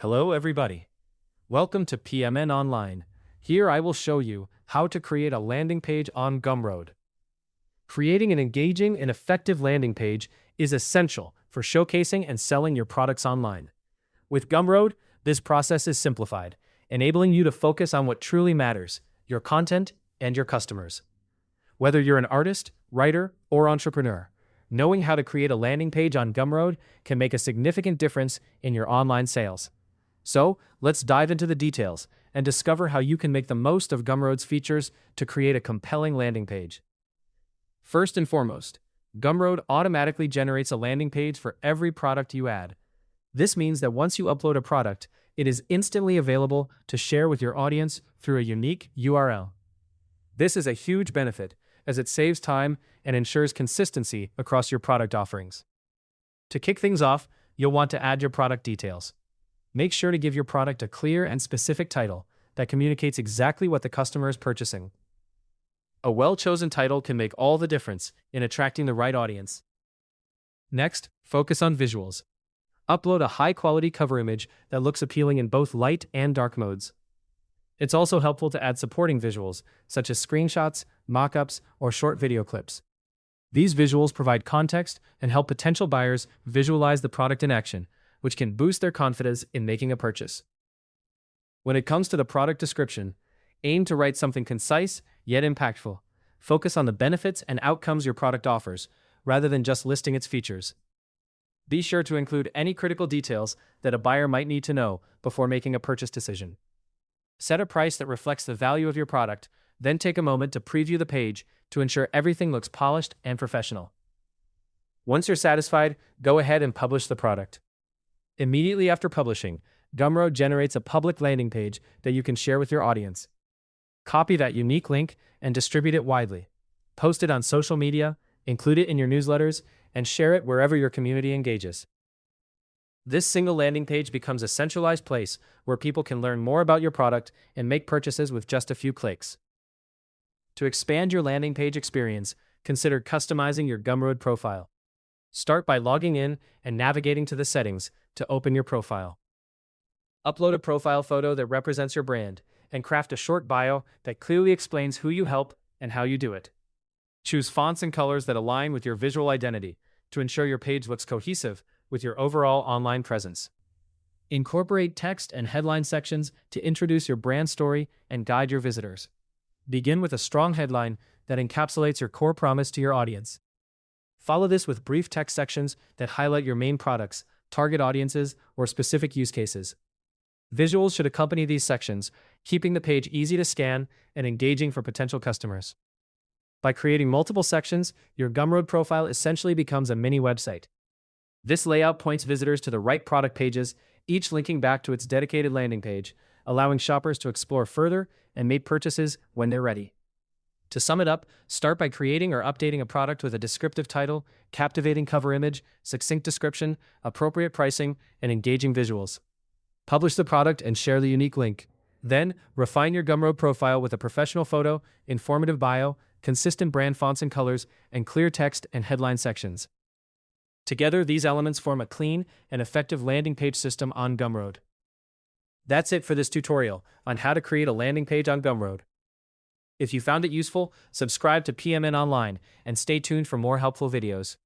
Hello everybody. Welcome to PMN Online. Here I will show you how to create a landing page on Gumroad. Creating an engaging and effective landing page is essential for showcasing and selling your products online. With Gumroad, this process is simplified, enabling you to focus on what truly matters, your content and your customers. Whether you're an artist, writer, or entrepreneur, knowing how to create a landing page on Gumroad can make a significant difference in your online sales. So, let's dive into the details and discover how you can make the most of Gumroad's features to create a compelling landing page. First and foremost, Gumroad automatically generates a landing page for every product you add. This means that once you upload a product, it is instantly available to share with your audience through a unique URL. This is a huge benefit as it saves time and ensures consistency across your product offerings. To kick things off, you'll want to add your product details. Make sure to give your product a clear and specific title that communicates exactly what the customer is purchasing. A well-chosen title can make all the difference in attracting the right audience. Next, focus on visuals. Upload a high-quality cover image that looks appealing in both light and dark modes. It's also helpful to add supporting visuals, such as screenshots, mockups, or short video clips. These visuals provide context and help potential buyers visualize the product in action, which can boost their confidence in making a purchase. When it comes to the product description, aim to write something concise yet impactful. Focus on the benefits and outcomes your product offers, rather than just listing its features. Be sure to include any critical details that a buyer might need to know before making a purchase decision. Set a price that reflects the value of your product, then take a moment to preview the page to ensure everything looks polished and professional. Once you're satisfied, go ahead and publish the product. Immediately after publishing, Gumroad generates a public landing page that you can share with your audience. Copy that unique link and distribute it widely. Post it on social media, include it in your newsletters, and share it wherever your community engages. This single landing page becomes a centralized place where people can learn more about your product and make purchases with just a few clicks. To expand your landing page experience, consider customizing your Gumroad profile. Start by logging in and navigating to the settings to open your profile. Upload a profile photo that represents your brand, and craft a short bio that clearly explains who you help and how you do it. Choose fonts and colors that align with your visual identity to ensure your page looks cohesive with your overall online presence. Incorporate text and headline sections to introduce your brand story and guide your visitors. Begin with a strong headline that encapsulates your core promise to your audience. Follow this with brief text sections that highlight your main products, target audiences, or specific use cases. Visuals should accompany these sections, keeping the page easy to scan and engaging for potential customers. By creating multiple sections, your Gumroad profile essentially becomes a mini website. This layout points visitors to the right product pages, each linking back to its dedicated landing page, allowing shoppers to explore further and make purchases when they're ready. To sum it up, start by creating or updating a product with a descriptive title, captivating cover image, succinct description, appropriate pricing, and engaging visuals. Publish the product and share the unique link. Then, refine your Gumroad profile with a professional photo, informative bio, consistent brand fonts and colors, and clear text and headline sections. Together, these elements form a clean and effective landing page system on Gumroad. That's it for this tutorial on how to create a landing page on Gumroad. If you found it useful, subscribe to PMN Online and stay tuned for more helpful videos.